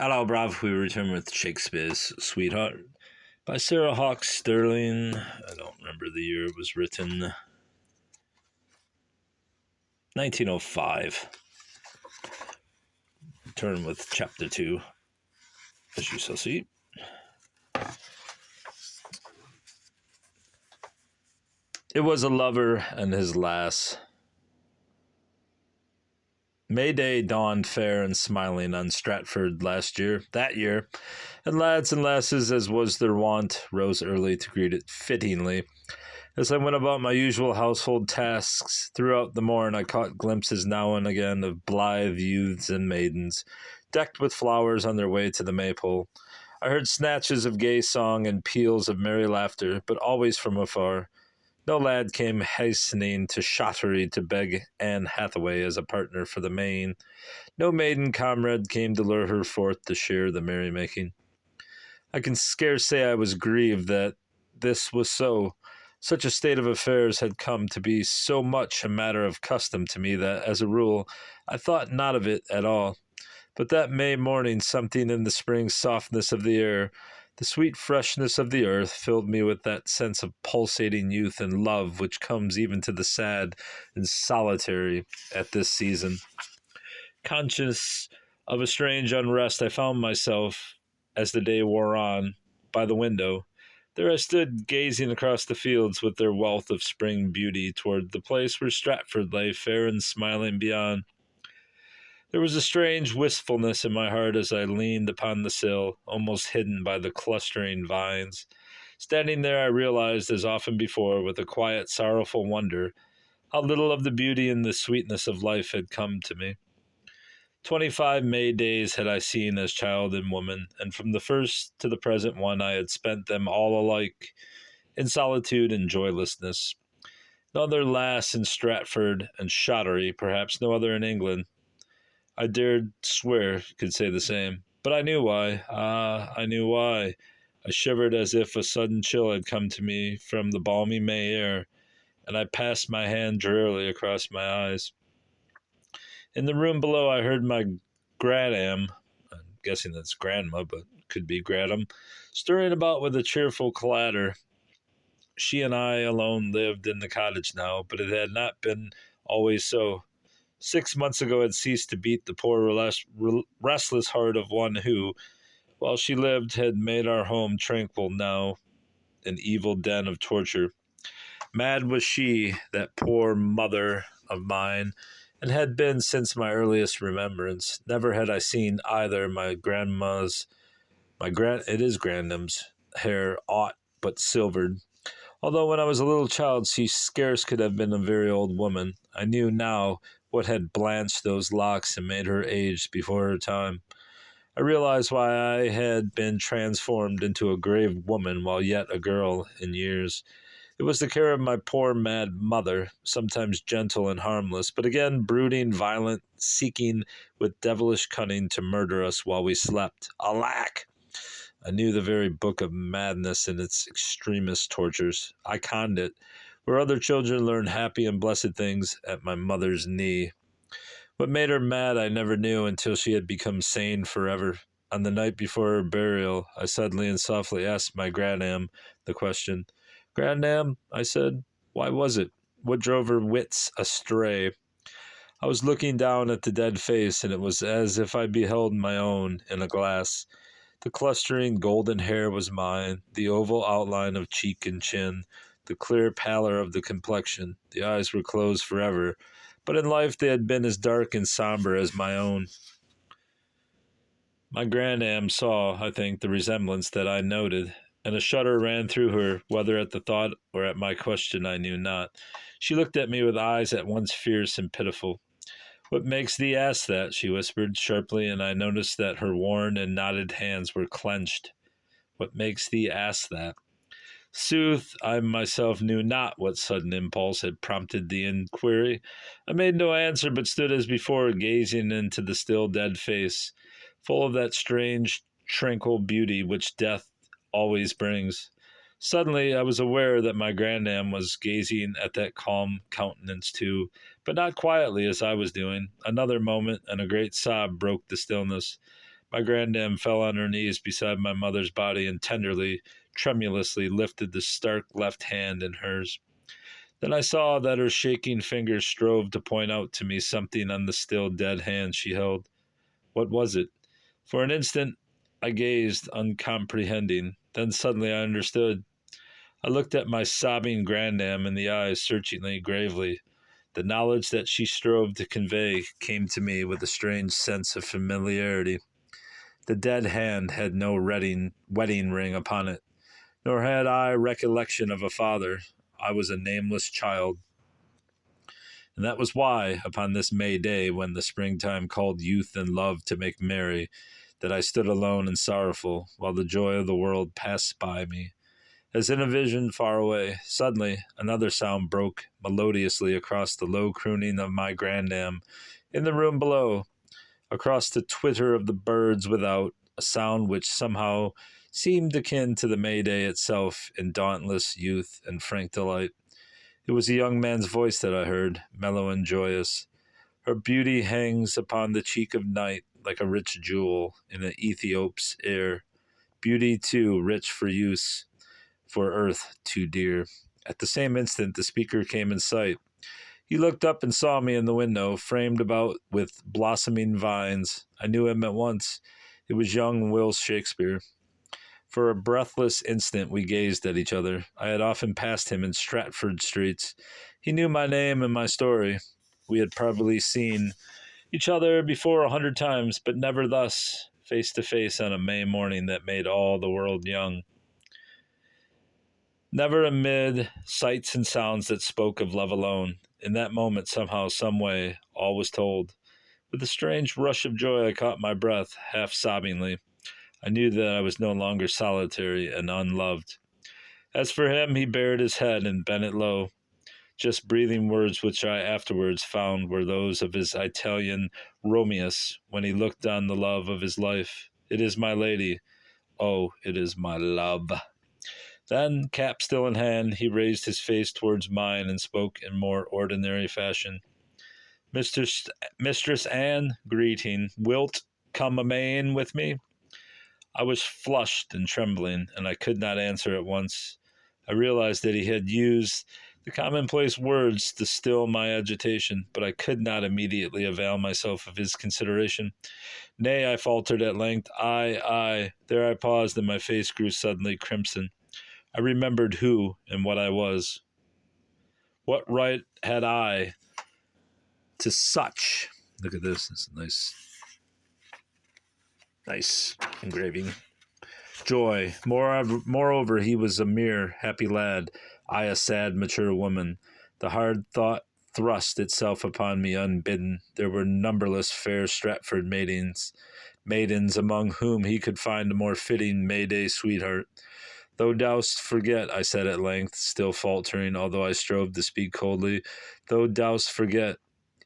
Hello, bruv. We return with Shakespeare's Sweetheart by Sarah Hawke Sterling. I don't remember the year it was written. 1905. Turn with chapter 2, as you shall see. It was a lover and his lass. May Day dawned fair and smiling on Stratford that year, and lads and lasses, as was their wont, rose early to greet it fittingly. As I went about my usual household tasks throughout the morn, I caught glimpses now and again of blithe youths and maidens, decked with flowers on their way to the Maypole. I heard snatches of gay song and peals of merry laughter, but always from afar. No lad came hastening to Shottery to beg Anne Hathaway as a partner for the Main. No maiden comrade came to lure her forth to share the merrymaking. I can scarce say I was grieved that this was so. Such a state of affairs had come to be so much a matter of custom to me that, as a rule, I thought not of it at all. But that May morning, something in the spring softness of the air, the sweet freshness of the earth, filled me with that sense of pulsating youth and love which comes even to the sad and solitary at this season. Conscious of a strange unrest, I found myself, as the day wore on, by the window. There I stood, gazing across the fields with their wealth of spring beauty toward the place where Stratford lay fair and smiling beyond. There was a strange wistfulness in my heart as I leaned upon the sill, almost hidden by the clustering vines. Standing there, I realized, as often before, with a quiet, sorrowful wonder, how little of the beauty and the sweetness of life had come to me. 25 May days had I seen as child and woman, and from the first to the present one I had spent them all alike in solitude and joylessness. No other lass in Stratford and Shottery, perhaps no other in England, I dared swear could say the same. But I knew why. I knew why. I shivered as if a sudden chill had come to me from the balmy May air, and I passed my hand drearily across my eyes. In the room below, I heard my Gradam, I'm guessing that's grandma, but could be Gradam, stirring about with a cheerful clatter. She and I alone lived in the cottage now, but it had not been always so. 6 months ago had ceased to beat the poor restless heart of one who, while she lived, had made our home tranquil, now an evil den of torture. Mad was she, that poor mother of mine, and had been since my earliest remembrance. Never had I seen either it is grandam's hair aught but silvered. Although when I was a little child she scarce could have been a very old woman, I knew now what had blanched those locks and made her aged before her time. I realized why I had been transformed into a grave woman while yet a girl in years. It was the care of my poor mad mother, sometimes gentle and harmless, but again brooding, violent, seeking with devilish cunning to murder us while we slept. Alack! I knew the very book of madness and its extremest tortures. I conned it, where other children learn happy and blessed things, at my mother's knee. What made her mad I never knew until she had become sane forever. On the night before her burial, I suddenly and softly asked my grandam the question. Grandam, I said, why was it? What drove her wits astray? I was looking down at the dead face, and it was as if I beheld my own in a glass. The clustering golden hair was mine, the oval outline of cheek and chin, the clear pallor of the complexion. The eyes were closed forever, but in life they had been as dark and somber as my own. My grandam saw, I think, the resemblance that I noted, and a shudder ran through her, whether at the thought or at my question I knew not. She looked at me with eyes at once fierce and pitiful. What makes thee ask that? She whispered sharply, and I noticed that her worn and knotted hands were clenched. What makes thee ask that? Sooth, I myself knew not what sudden impulse had prompted the inquiry. I made no answer, but stood as before, gazing into the still dead face, full of that strange, tranquil beauty which death always brings. Suddenly I was aware that my grandam was gazing at that calm countenance too, but not quietly as I was doing. Another moment, and a great sob broke the stillness. My grandam fell on her knees beside my mother's body and tenderly, tremulously lifted the stark left hand in hers. Then I saw that her shaking fingers strove to point out to me something on the still dead hand she held. What was it? For an instant I gazed, uncomprehending. Then suddenly I understood. I looked at my sobbing grandam in the eyes searchingly, gravely. The knowledge that she strove to convey came to me with a strange sense of familiarity. The dead hand had no wedding ring upon it, nor had I recollection of a father. I was a nameless child. And that was why, upon this May day, when the springtime called youth and love to make merry, that I stood alone and sorrowful, while the joy of the world passed by me. As in a vision far away, suddenly another sound broke melodiously across the low crooning of my grandam in the room below, across the twitter of the birds without, a sound which somehow seemed akin to the May Day itself in dauntless youth and frank delight. It was a young man's voice that I heard, mellow and joyous. Her beauty hangs upon the cheek of night like a rich jewel in an Ethiop's air. Beauty, too, rich for use, for earth too dear. At the same instant, the speaker came in sight. He looked up and saw me in the window, framed about with blossoming vines. I knew him at once. It was young Will Shakespeare. For a breathless instant we gazed at each other. I had often passed him in Stratford streets. He knew my name and my story. We had probably seen each other before 100 times, but never thus, face to face on a May morning that made all the world young. Never amid sights and sounds that spoke of love alone. In that moment, somehow, some way, all was told. With a strange rush of joy, I caught my breath, half sobbingly. I knew that I was no longer solitary and unloved. As for him, he bared his head and bent it low, just breathing words which I afterwards found were those of his Italian Romeus when he looked on the love of his life. It is my lady. Oh, it is my love. Then, cap still in hand, he raised his face towards mine and spoke in more ordinary fashion. Mistress Anne, greeting. Wilt come amain with me? I was flushed and trembling, and I could not answer at once. I realized that he had used the commonplace words to still my agitation, but I could not immediately avail myself of his consideration. Nay, I faltered at length. Aye. There I paused, and my face grew suddenly crimson. I remembered who and what I was. What right had I to such? Look at this. This is nice engraving. Joy. Moreover, he was a mere happy lad, I a sad, mature woman. The hard thought thrust itself upon me unbidden. There were numberless fair Stratford maidens, among whom he could find a more fitting May-Day sweetheart. Thou dost forget, I said at length, still faltering, although I strove to speak coldly. Thou dost forget.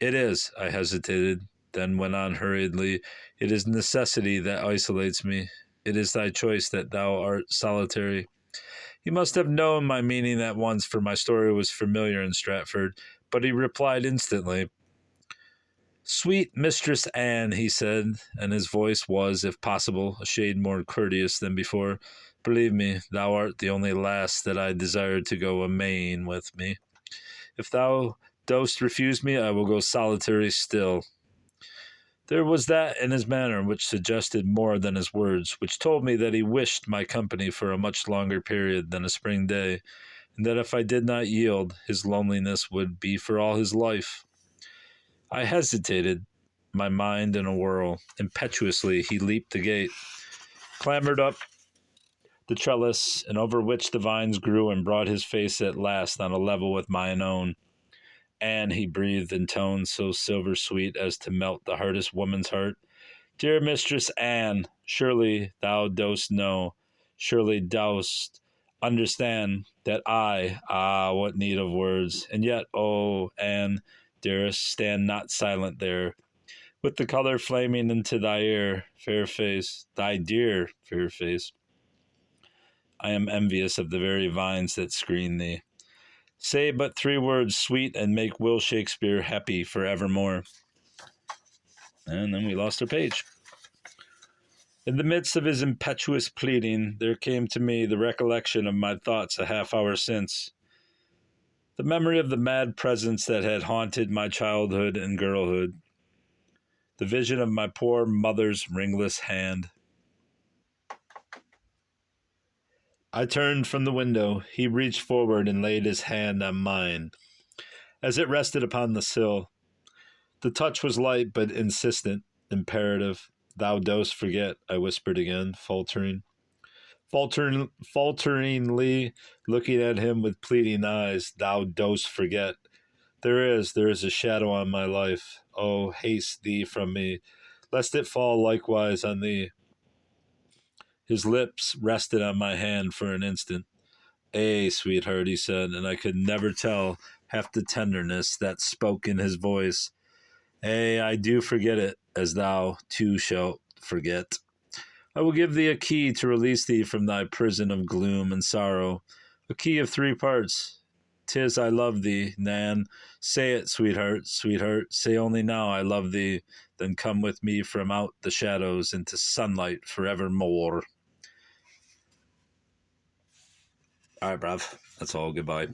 It is, I hesitated, then went on hurriedly. It is necessity that isolates me. It is thy choice that thou art solitary. He must have known my meaning at once, for my story was familiar in Stratford, but he replied instantly. Sweet Mistress Anne, he said, and his voice was, if possible, a shade more courteous than before. Believe me, thou art the only lass that I desire to go a-maying with me. If thou dost refuse me, I will go solitary still. There was that in his manner which suggested more than his words, which told me that he wished my company for a much longer period than a spring day, and that if I did not yield, his loneliness would be for all his life. I hesitated, my mind in a whirl. Impetuously he leaped the gate, clambered up the trellis, and over which the vines grew, and brought his face at last on a level with mine own. Anne, he breathed in tones so silver-sweet as to melt the hardest woman's heart. Dear Mistress Anne, surely thou dost know, surely dost understand that what need of words, and yet, oh, Anne, dearest, stand not silent there, with the color flaming into thy ear, fair face, thy dear fair face. I am envious of the very vines that screen thee. Say but 3 words sweet, and make Will Shakespeare happy for evermore. And then we lost our page. In the midst of his impetuous pleading, there came to me the recollection of my thoughts a half hour since, the memory of the mad presence that had haunted my childhood and girlhood, the vision of my poor mother's ringless hand. I turned from the window. He reached forward and laid his hand on mine. As it rested upon the sill, the touch was light but insistent, imperative. Thou dost forget, I whispered again, falteringly looking at him with pleading eyes. Thou dost forget. There is a shadow on my life. Oh, haste thee from me, lest it fall likewise on thee. His lips rested on my hand for an instant. "Ay, sweetheart," he said, and I could never tell half the tenderness that spoke in his voice. "Ay, I do forget it, as thou too shalt forget. I will give thee a key to release thee from thy prison of gloom and sorrow, a key of 3 parts. 'Tis I love thee, Nan. Say it, sweetheart, sweetheart. Say only now I love thee. Then come with me from out the shadows into sunlight forevermore." All right, bruv. That's all. Goodbye.